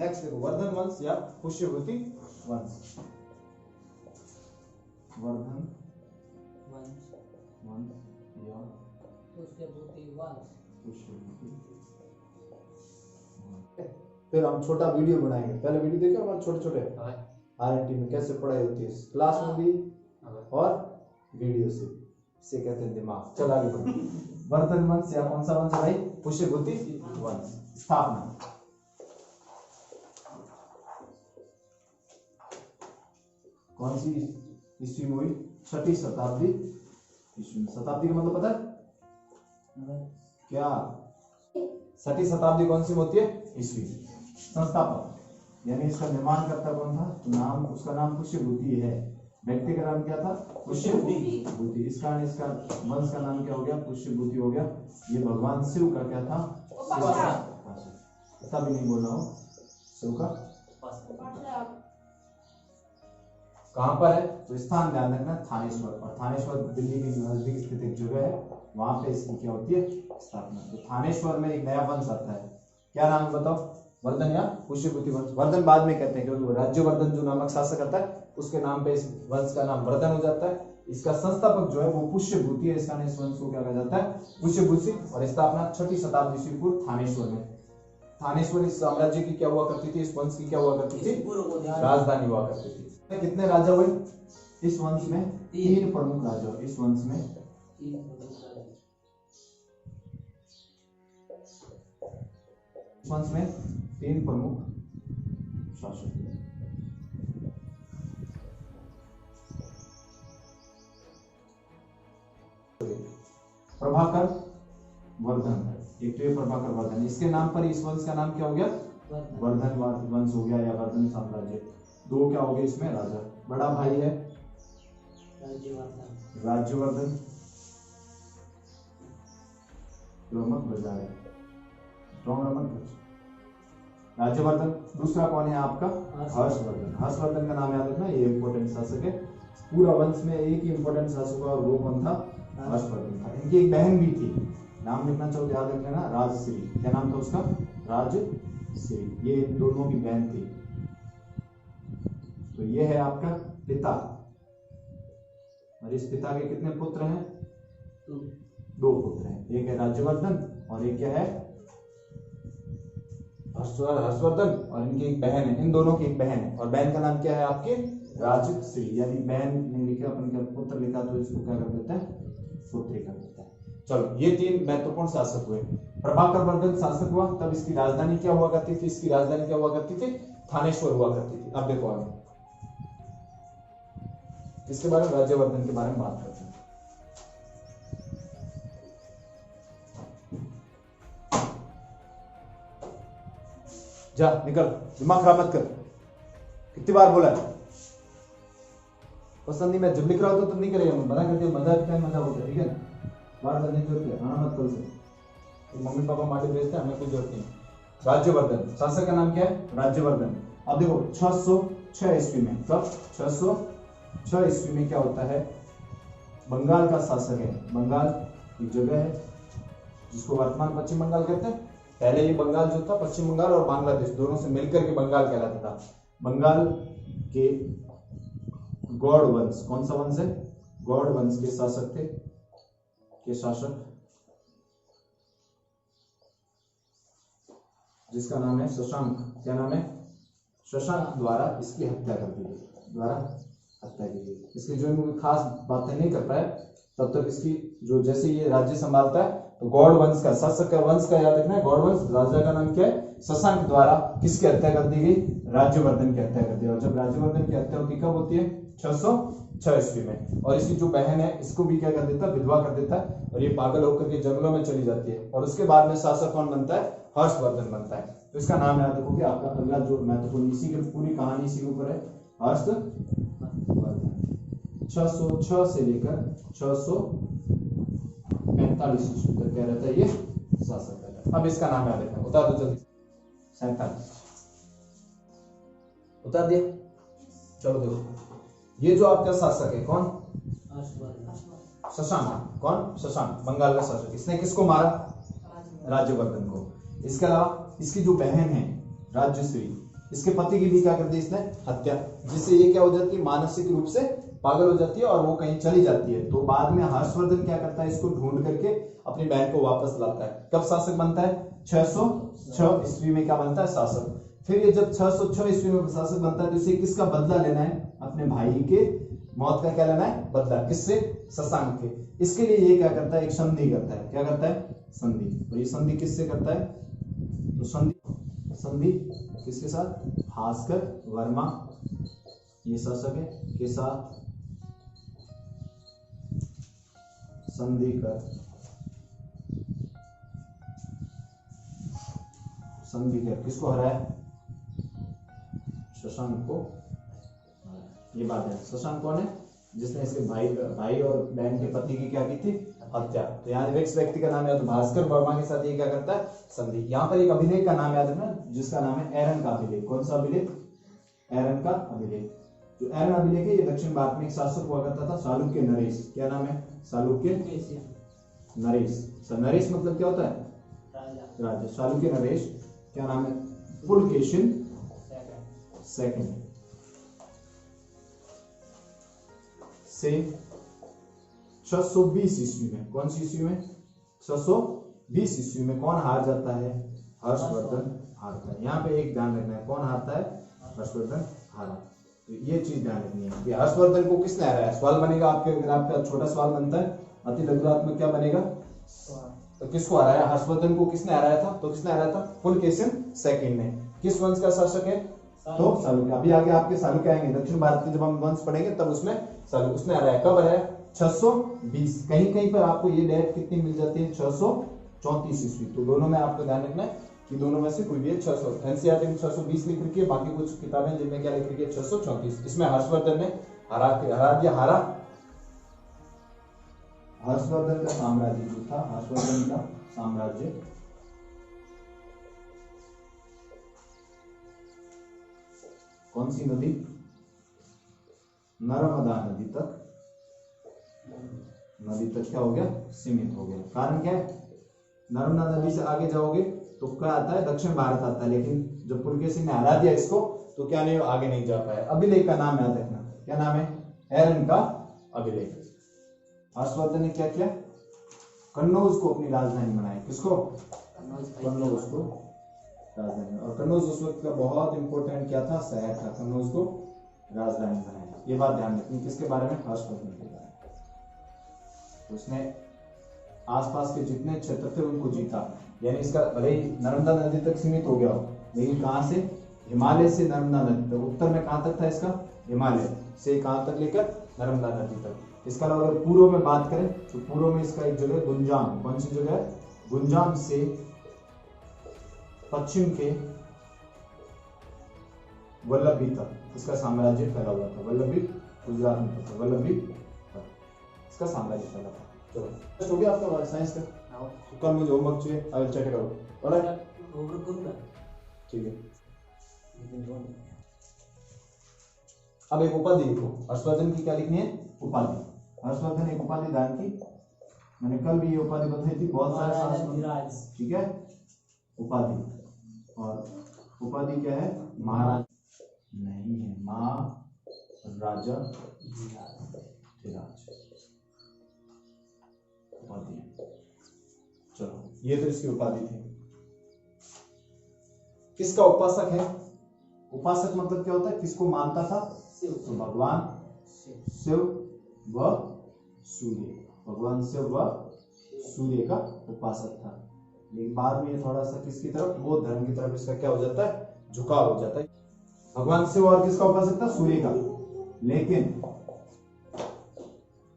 Text देखो, वर्धन वंश या पुष्यभूति वंश, वर्धन वंश या पुष्यभूति वंश। फिर हम छोटा वीडियो बनाएंगे, पहले वीडियो देखो हमारे छोटे छोटे आरएनटी में कैसे पढ़ाई होती है, क्लास में भी और वीडियो से, इसे कहते हैं दिमाग। चल आगे बढ़ो। वर्धन वंश या कौन सा वंश है भाई? पुष्यभूति वंश। स्थापना, कौन सी ईस्वी में हुई? 6वीं शताब्दी ईस्वी में। शताब्दी का मतलब पता है क्या? 6वीं शताब्दी कौन सी में होती है? ईस्वी। संस्थापक यानी इसका निर्माण करता कौन था? नाम, उसका नाम पुष्यभूति है। व्यक्ति का नाम क्या था? पुष्यभूति। इस कारण इसका वंश का नाम क्या हो गया? पुष्यभूति हो गया। ये भगवान शिव का क्या था? पता भी नहीं बोला हो। शिव का कहां पर है? तो स्थान ध्यान रखना, थानेश्वर। और थानेश्वर दिल्ली के नजदीक स्थित एक जगह है, वहां पे इसकी क्या होती है? स्थापना। तो थानेश्वर में एक नया वंश आता है, क्या नाम बताओ? वर्धन या पुष्यभूति वंश। वर्धन बाद में कहते हैं क्योंकि राज्यवर्धन जो नामक शासक आता है उसके नाम पे इस वंश का नाम वर्धन हो जाता है। इसका संस्थापक जो है वो पुष्यभूति है, इस कारण इस वंश को क्या कहा जाता है? पुष्यभूति। और स्थापना 6वीं शताब्दी ईस्वी पूर्व थानेश्वर में। थानेश्वर इस साम्राज्य की क्या हुआ करती थी? इस वंश की क्या हुआ करती थी? राजधानी हुआ करती थी। कितने राजा हुए इस वंश में? 3 प्रमुख राजा। इस वंश में वंश में 3 प्रमुख शासक। प्रभाकर वर्धन, एक तो प्रभाकर वर्धन, इसके नाम पर इस वंश का नाम क्या हो गया? वर्धन वंश हो गया या वर्धन साम्राज्य। 2 क्या हो गए इसमें? राजा। बड़ा भाई है राज्यवर्धन, राज्यवर्धन। दूसरा कौन है आपका? हर्षवर्धन। हर्षवर्धन का नाम याद रखना, ये इंपोर्टेंट शासक है। पूरा वंश में एक ही इंपोर्टेंट शासक हुआ और वो कौन था? हर्षवर्धन था। इनकी एक बहन भी थी, नाम लिखना चाहो याद रख लेना, राजश्री। क्या नाम था उसका? राजश्री। ये दोनों की बहन थी। तो ये है आपका पिता, और इस पिता के कितने पुत्र हैं? 2 पुत्र हैं। एक है राज्यवर्धन और एक क्या है? हर्षवर्धन। और इनकी एक बहन है, इन दोनों की एक बहन है, और बहन का नाम क्या है आपके? राजश्री। यानी बहन ने लिखा, अपन का पुत्र लिखा, तो इसको क्या कर देते हैं? पुत्री कर देता है। चलो, ये 3 महत्वपूर्ण शासक हुए। प्रभाकर वर्धन शासक हुआ, तब इसकी राजधानी क्या हुआ करती थी? इसकी राजधानी क्या हुआ करती थी? थानेश्वर हुआ करती थी। अब देखो आगे इसके बारे में, राज्यवर्धन के बारे में बात करते हैं। जा निकल, दिमाग खराब मत कर। कितनी बार बोला है? पसंद नहीं, मैं जब लिख रहा होता तो नहीं करेगा, मना करते, मजा मजा होता है, ठीक है? बार करने की जरूरत है, आना मत कल से। तो मम्मी पापा माटी भेजते हैं, हमें कोई जरूरत नहीं। राज्यवर्धन शासक का नाम क्या है? राज्यवर्धन। अब देखो 606 ईस्वी में, कब? 606 ईस्वी में क्या होता है? बंगाल का शासक है। बंगाल एक जगह है जिसको वर्तमान पश्चिम बंगाल कहते हैं। पहले ये बंगाल जो था, पश्चिम बंगाल और बांग्लादेश दोनों से मिलकर के बंगाल कहलाता था। बंगाल के गौड़ वंश, कौन सा वंश है? गौड़ वंश के शासक थे, के शासक, जिसका नाम है शशांक। क्या नाम है? शशांक द्वारा इसकी हत्या कर दी गई, द्वारा हत्या की गई। इसकी जो कोई खास बातें नहीं कर पाए तब तक इसकी जो, जैसे ये राज्य संभालता है तो गौड़ वंश का शासक का वंश का याद रखना है, गौड़ वंश। राजा का नाम क्या है? शशांक द्वारा किसकी हत्या कर दी गई? राज्यवर्धन की हत्या कर दी। और जब राज्यवर्धन की हत्या होती कब होती है? 606 ईस्वी में। और इसकी जो बहन है इसको भी क्या कर देता है? विधवा कर देता है, और ये पागल होकर के जंगलों में चली जाती है। और उसके बाद में शासक कौन बनता है? हर्षवर्धन बनता है। तो इसका नाम याद रखोगे। आपका अगला जो महत्वपूर्ण, इसी की पूरी कहानी इसी के ऊपर है, हर्षवर्धन। 606 से लेकर 645 ईस्वी तक क्या रहता है? ये शासक रहता है। अब इसका नाम याद रखना, उतार दो जल्दी। 47 उतार दिया। चलो देखो, ये जो आपका शासक है कौन? शशांक। कौन? शशांक, बंगाल का शासक। इसने किसको मारा? राज्यवर्धन को। इसके अलावा इसकी जो बहन है राजश्री, इसके पति की भी क्या कर दी इसने, हत्या, जिससे ये क्या हो जाती है, मानसिक रूप से पागल हो जाती है और वो कहीं चली जाती है। तो बाद में हर्षवर्धन क्या करता है, इसको ढूंढ करके अपनी बहन को वापस लाता है। कब शासक बनता है, 606 ईस्वी में क्या बनता है, शासक। फिर ये जब 606 ईस्वी में शासक बनता है तो इसे किसका बदला लेना है, अपने भाई के मौत का क्या लेना है, बदला। किससे, शशांक के। इसके लिए ये क्या करता है, एक संधि करता है। क्या करता है, संधि। और ये संधि किससे करता है, तो संधि किसके साथ, भास्कर वर्मा, ये शासक है, के साथ संधि कर, किसको हराया, शशांक को। ये बात है, शशांक कौन है, जिसने इसके भाई और बहन के पति की क्या की थी, हत्या। तो यहाँ व्यक्ति का नाम याद, भास्कर वर्मा के साथ ये क्या करता है, संधि। यहाँ पर एक अभिलेख का नाम याद रखना, जिसका नाम है एरन का अभिलेख। कौन सा अभिलेख, एरन का अभिलेख। जो एरन अभिलेख है, ये दक्षिण भारत में एक शासक हुआ करता था, चालुक्य नरेश। क्या नाम है, चालुक्य नरेश। नरेश मतलब क्या होता है, राजा। चालुक्य नरेश, क्या नाम है, पुलकेशिन सेकंड से 620 ईस्वी में, कौन सी ईस्वी में, 620 ईस्वी में कौन हार जाता है, हर्षवर्धन हारता है। यहाँ पे एक ध्यान रखना है, कौन हारता है, हर्षवर्धन हारा। तो ये चीज ध्यान रखनी है कि हर्षवर्धन को किसने हराया। सवाल बनेगा आपके, अगर आपका छोटा सवाल बनता है अति लघुत्मक, क्या बनेगा, तो किसको हराया, हर्षवर्धन को किसने हराया था, तो किसने हराया था, पुलकेशिन सेकंड ने। किस वंश का शासक है, तो चालुक्य। अभी आगे आपके चालुक्य आएंगे, दक्षिण भारत के जब हम वंश पढ़ेंगे तब उसमें चालुक्य उसने हराया। कब हराया, 620। कहीं कहीं पर आपको ये डेट कितनी मिल जाती है, 634 ईस्वी। तो दोनों में आपको ध्यान रखना है कि दोनों में से कोई भी है। 600 एनसीईआरटी में 620 लिख रखी है, बाकी कुछ किताबें जिनमें क्या लिख रखी है, 634। इसमें हर्षवर्धन ने हरा दिया। हर्षवर्धन का साम्राज्य जो था, हर्षवर्धन का साम्राज्य कौन सी नदी, नर्मदा नदी तक क्या हो गया, सीमित हो गया। कारण क्या है, नर्मदा नदी से आगे जाओगे तो क्या आता है, दक्षिण भारत आता है। लेकिन जब पुलकेशिन ने हरा दिया इसको तो क्या नहीं, आगे नहीं जा पाया। अभिलेख का नाम याद रखना, क्या नाम है, एरन का अभिलेख। हर्षवर्धन ने क्या किया, कन्नौज को अपनी राजधानी बनाया। किसको, कन्नौज को राजधानी। और कन्नौज उस वक्त का बहुत इंपॉर्टेंट क्या था, शहर था। कन्नौज को राजधानी बनाया। ये बात ध्यान रखनी, किसके बारे में, हर्षवर्धन के बारे में। उसने आसपास के जितने क्षेत्र थे उनको जीता। यानी इसका भले ही नर्मदा नदी तक सीमित हो गया हो, लेकिन कहां से, हिमालय से नर्मदा नदी तक। उत्तर में कहां तक था इसका, हिमालय से कहां तक लेकर, नर्मदा नदी तक। इसका अलावा अगर पूर्व में बात करें तो पूर्व में इसका एक जगह गुंजाम, कौन सी जगह है, गुंजाम से पश्चिम के वल्लभी तक इसका साम्राज्य फैला हुआ था। वल्लभी गुजरात में था, वल्लभी इसका साम्राज्य फैला था। चलो हो गया आपका साइंस का। तो कल मुझे होमवर्क चाहिए, I will check it out. Alright, ठीक है। अब एक उपाधि लिखो, हर्षवर्धन की क्या लिखनी है, उपाधि। हर्षवर्धन एक उपाधि दान की, मैंने कल भी ये उपाधि बताई थी, बहुत सारे शासक, ठीक है। उपाधि, और उपाधि क्या है, महाराज नहीं है, महाराजा धिराज उपाधि। चलो ये तो इसकी उपाधि थी। किसका उपासक है, उपासक मतलब क्या होता है, किसको मानता था, तो भगवान शिव व सूर्य, भगवान शिव व सूर्य का उपासक था। लेकिन बाद में ये थोड़ा सा किसकी तरफ, बौद्ध धर्म की तरफ इसका क्या हो जाता है, झुकाव हो जाता है। भगवान शिव और किसका उपासक था, सूर्य का। लेकिन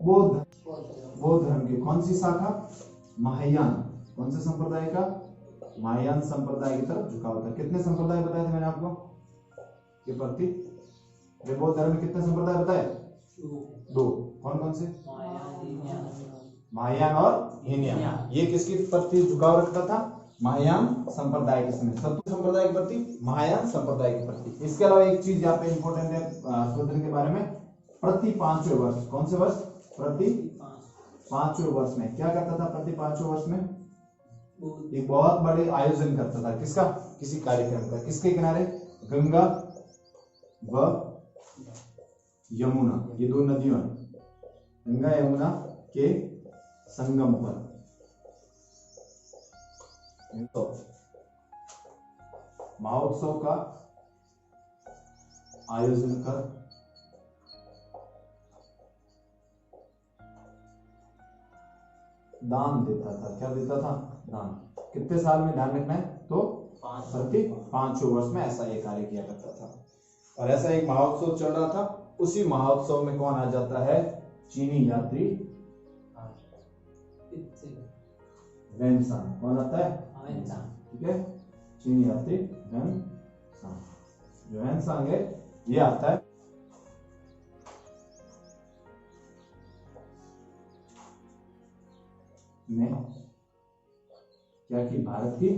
बौद्ध धर्म की कौन सी शाखा, महायान, कौन से संप्रदाय का, महायान संप्रदाय की तरफ झुकाव था। कितने संप्रदाय बताए थे मैंने आपको के प्रति, बौद्ध धर्म में कितने संप्रदाय बताए, दो। कौन कौन से, महायान और हीनयान। ये किसकी प्रति झुकाव रखता था, महायान संप्रदाय के समय, सब संप्रदाय के प्रति, महायान संप्रदाय के प्रति। इसके अलावा एक चीज यहाँ पे इंपॉर्टेंट है हर्षवर्धन के बारे में, प्रति 5वें वर्ष, कौन से वर्ष, प्रति 5वें वर्ष में क्या करता था, प्रति 5वें वर्ष में एक बहुत बड़े आयोजन करता था। किसका, किसी कार्यक्रम का। किसके किनारे, गंगा व यमुना, ये दो नदियों हैं, गंगा यमुना के संगम पर। तो महोत्सव का आयोजन कर दान देता था। क्या देता था? दान। कितने साल में, ध्यान रखना है, तो प्रति 5 वर्ष में ऐसा एक कार्य किया करता था। और ऐसा एक महोत्सव चल रहा था। उसी महोत्सव में कौन आ जाता है? चीनी यात्री वेनसांग। कौन आता है? ठीक है, चीनी यात्री वेनसांग। जो वेनसांग है ये आता है ने क्या की? भारत की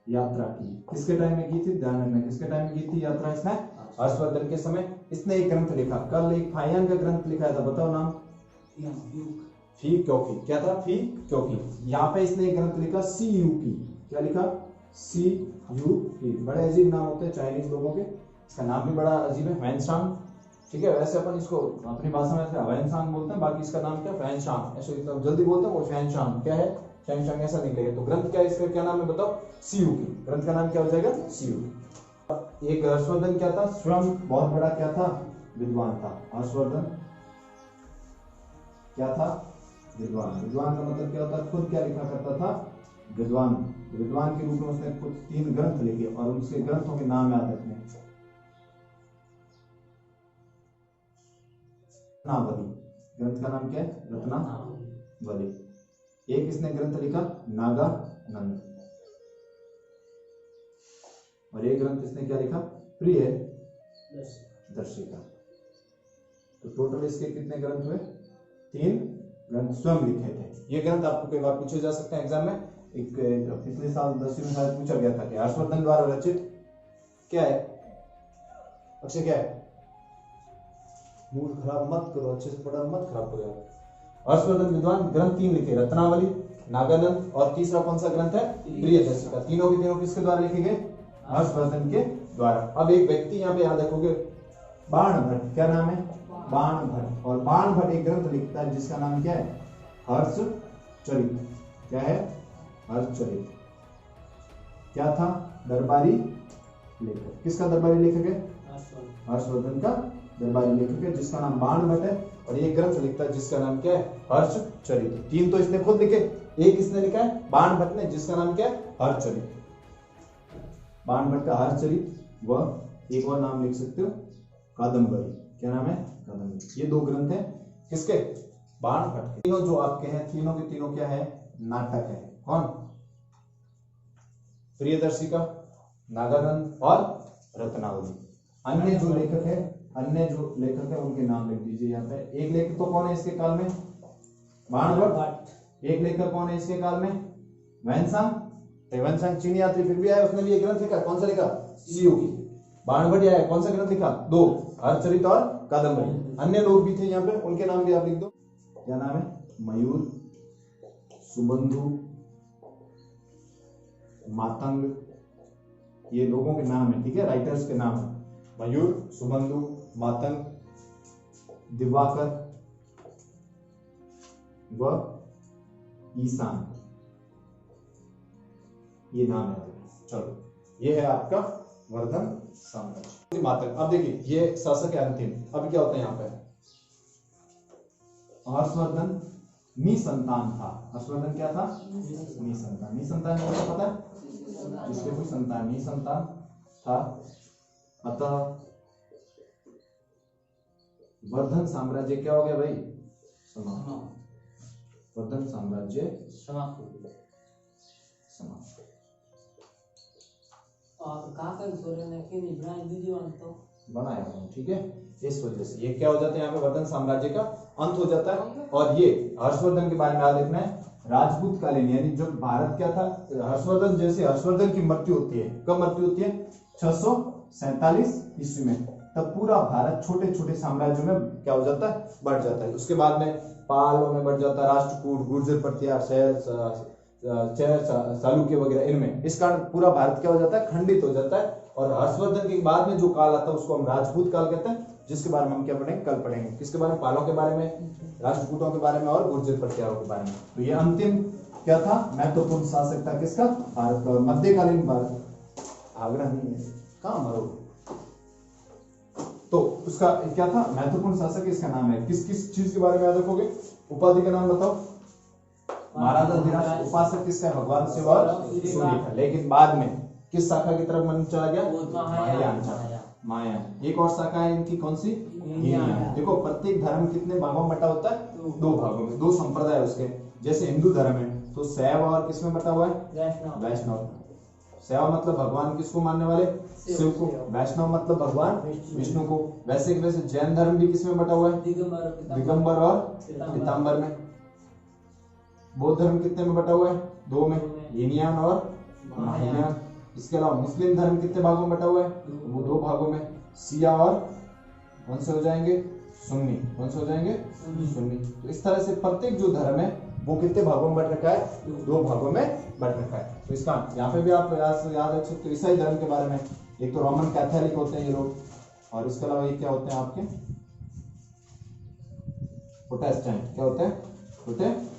यात्रा की। किसके टाइम में की थी? ध्यान रखना, किसके टाइम में की थी यात्रा इसने? हर्षवर्धन के समय। इसने एक ग्रंथ लिखा, कल एक फाइयान का ग्रंथ लिखा था, बताओ नाम? फी क्योंकि। क्या था? फी क्योंकि। यहाँ पे इसने एक ग्रंथ लिखा CUP। क्या लिखा? CUP। बड़े अजीब नाम होते हैं चाइनीज लोगों के, इसका नाम भी बड़ा अजीब है, वेनसांग। ठीक है, वैसे अपन इसको अपनी भाषा में वेनसांग बोलते हैं, बाकी इसका नाम क्या? फैनशांग। ऐसे इतना जल्दी बोलते हैं वो फैनशांग। क्या है? फैनशांग ऐसा निकलेगा। तो ग्रंथ क्या है इसका? क्या नाम है बताओ? CUP। ग्रंथ का नाम क्या हो जाएगा? CUP। एक हर्षवर्धन क्या था? स्वयं बहुत बड़ा क्या था? विद्वान था। हर्षवर्धन क्या था? विद्वान। विद्वान का मतलब क्या होता है? खुद क्या लिखा करता था? विद्वान। विद्वान के रूप में उसने खुद 3 ग्रंथ लिखे और उसके ग्रंथों के नाम याद रखने। रत्नावली। ग्रंथ का नाम क्या है? रत्नावली। एक इसने ग्रंथ लिखा नागानंद, और एक ग्रंथ इसने क्या लिखा? प्रिय दर्शिका। तो टोटल इसके कितने ग्रंथ हुए? 3 ग्रंथ स्वयं लिखे थे। ये ग्रंथ आपको कई बार पूछे जा सकते हैं एग्जाम में। एक पिछले साल 10वीं में शायद पूछा गया था कि हर्षवर्धन द्वारा रचित क्या है? अक्षय क्या है? मूड खराब मत करो, अच्छे से पढ़ा मत, खराब करो। हर्षवर्धन विद्वान ग्रंथ 3 लिखे, रत्नावली, नागानंद, और तीसरा कौन सा ग्रंथ है? प्रियदर्शिका। तीनों के तीनों किसके द्वारा लिखे गए? हर्षवर्धन के द्वारा। अब एक व्यक्ति यहाँ पे याद रखोगे, बाणभट्ट। क्या नाम है? बाणभट्ट। और बाणभट्ट एक ग्रंथ लिखता है जिसका नाम क्या है? हर्षचरित। क्या है? हर्षचरित। क्या था? दरबारी लेखक। किसका दरबारी लेखक है? हर्षवर्धन का दरबारी लेखक है जिसका नाम बाणभट्ट है। और ये ग्रंथ लिखता है जिसका नाम क्या है? हर्षचरित। 3 तो इसने खुद लिखे, एक इसने लिखा है बाणभट्ट ने जिसका नाम क्या है? हर्षचरित। बाणभट्ट का हर्षचरित, व एक और नाम लिख सकते हो कादंबरी। क्या नाम है? कादंबरी। ये 2 ग्रंथ हैं किसके? बाणभट्ट के। तीनों जो आपके हैं, तीनों के तीनों क्या है? नाटक है। कौन? प्रियदर्शिका, नागानंद और रत्नावली। अन्य जो लेखक है उनके नाम लिख दीजिए यहाँ पे। एक लेखक तो कौन है इसके काल में? बाणभट्ट। एक लेखक कौन है इसके काल में? वेनसांग। वेनसांग चीनी यात्री फिर भी आया, उसने भी एक ग्रंथ लिखा। कौन सा लिखा? CUP। बाणभट्ट आया, कौन सा ग्रंथ लिखा? 2, हर्षचरित और कादंबरी। अन्य लोग भी थे यहाँ पे, उनके नाम भी आप लिख दो। क्या नाम है? मयूर, सुबंधु, मातंग। ये लोगों के नाम है, ठीक है, राइटर्स के नाम है। मयूर, सुबंधु, मातंग, दिवाकर व ईशान। ये नाम है। चलो, ये है आपका वर्धन साम्राज्य। मातंग। अब देखिए ये शासक है अंतिम। अब क्या होता है यहाँ पे? हर्षवर्धन निसंतान था। हर्षवर्धन क्या था? निसंतान। निसंतान मतलब पता है? जिसके कोई संतान, निसंतान था। अतः वर्धन साम्राज्य क्या हो गया भाई? समाप्त। वर्धन साम्राज्य समाप्त। बनाया हूं, ठीक है। इस वजह से ये क्या हो जाता है यहाँ पे? वर्धन साम्राज्य का अंत हो जाता है। और ये हर्षवर्धन के बारे में याद रखना है, राजपूत कालीन, यानी जो भारत क्या था, हर्षवर्धन जैसे हर्षवर्धन की मृत्यु होती है, कब मृत्यु होती है? 647 ईस्वी में। तब पूरा भारत छोटे छोटे साम्राज्यों में क्या हो जाता है? बढ़ जाता है। उसके बाद में पालों में बढ़ जाता है, राष्ट्रकूट, गुर्जर प्रतिहार, चैर, चालुक्य वगैरह, इनमें। इस कारण पूरा भारत क्या हो जाता है? खंडित हो जाता है। और हर्षवर्धन के बाद में जो काल आता है उसको हम राजपूत काल कहते हैं, जिसके बारे में हम क्या पढ़ेंगे, कल पढ़ेंगे। किसके बारे में, पालों के बारे में, राष्ट्रकूटों के बारे में और गुर्जर प्रत्यारों के बारे में। तो ये अंतिम क्या था, महत्वपूर्ण शासक था किसका, भारत का। और मध्यकालीन भारत, आगरा नहीं है, कहां मरो। तो उसका क्या था, महत्वपूर्ण शासक, इसका नाम है। किस किस चीज के बारे में याद रखोगे, उपाधि का नाम बताओ। महाराजा धीराज उपासक किसका है, भगवान शिव और सूर्य का। लेकिन बाद में किस शाखा की तरफ मन चला गया, माया। एक और शाखा है इनकी, कौन सी, हीनयान। देखो प्रत्येक धर्म कितने भागों में बटा होता है, दो भागों में, दो संप्रदाय उसके। जैसे हिंदू धर्म है तो शैव और किसमें बटा हुआ है, वैष्णव। शैव मतलब भगवान किसको मानने वाले, शिव को। वैष्णव मतलब भगवान विष्णु को। वैसे जैन धर्म भी किसमें बटा हुआ है, दिगंबर और पीताम्बर में। बौद्ध धर्म कितने में बटा हुआ है, दो में, हीनयान और महायान। इसके अलावा मुस्लिम धर्म कितने भागों में बटा हुआ है, वो दो भागों में, शिया और कौन से हो जाएंगे, सुन्नी। कौन से हो जाएंगे, सुन्नी। तो इस तरह से प्रत्येक जो धर्म है वो कितने भागों में बट रखा है, दो भागों में बट रखा है। तो इसका यहाँ पे भी आप याद रख सकते हो ईसाई धर्म के बारे में। एक तो रोमन कैथोलिक होते हैं ये लोग, और इसके अलावा ये क्या होते हैं आपके, प्रोटेस्टेंट। क्या होते हैं, प्रोटेस्टेंट।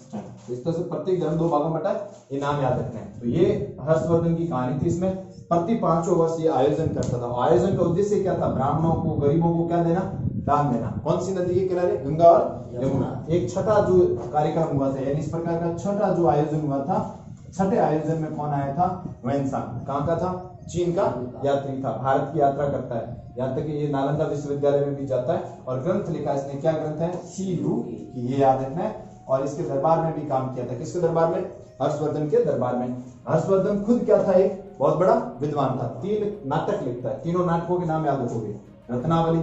तो इस तरह से प्रत्येक धर्म दो भागों में बटा है, ये नाम याद रखना है। तो ये हर्षवर्धन की कहानी थी। इसमें प्रति 5 वर्ष ये आयोजन करता था। आयोजन का उद्देश्य क्या था, ब्राह्मणों को, गरीबों को क्या देना, दान देना। कौन सी नदी के किनारे, गंगा और यमुना। एक छठा जो कार्यक्रम हुआ था, यानी इस प्रकार का छठा जो आयोजन हुआ था, छठे आयोजन में कौन आया था, वैनसांग। कहाँ का था, चीन का यात्री था, भारत की यात्रा करता है। यहाँ तक कि ये नालंदा विश्वविद्यालय में भी जाता है और ग्रंथ लिखा है इसने। क्या ग्रंथ है, शीलू, ये याद रखना है। और इसके दरबार में भी काम किया था। किसके दरबार में, हर्षवर्धन के दरबार में। हर्षवर्धन खुद क्या था, एक बहुत बड़ा विद्वान था। 3 नाटक लिखता है। तीनों नाटकों के नाम याद रखोगे, रत्नावली,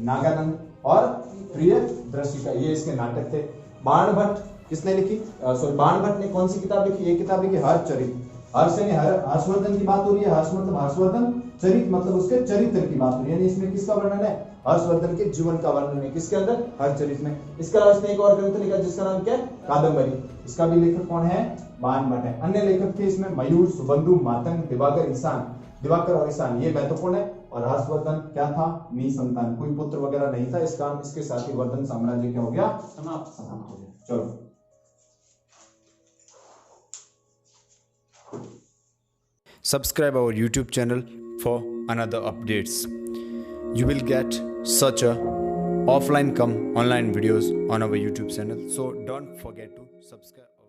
नागानंद और प्रियदर्शिका, ये इसके नाटक थे। बाणभट्ट किसने लिखी, बाणभट्ट ने कौन सी किताब लिखी, एक किताब लिखी हर्षचरित। हर्ष यानी हर्षवर्धन की बात हो रही है, हर्ष मतलब हर्षवर्धन, चरित मतलब उसके चरित्र की बात हो रही है। यानी इसमें किसका वर्णन है, हर्षवर्धन के जीवन का वर्णन है। किसके अंदर, हर्षचरित में। इसके अलावा इसने एक और ग्रंथ लिखा जिसका नाम क्या है, कादम्बरी। इसका भी लेखक कौन है, बाणभट्ट है। अन्य लेखक थे इसमें मयूर, सुबंधु, मातंग, दिवाकर, ईशान। दिवाकर और ईशान ये महत्वपूर्ण है। और हर्षवर्धन क्या था, निसंतान, कोई पुत्र वगैरह नहीं था। इसके साथ ही वर्धन साम्राज्य क्या हो गया, समाप्त हो गया। चलो subscribe our YouTube channel for another updates. You will get such a offline come online videos on our YouTube channel, so don't forget to subscribe.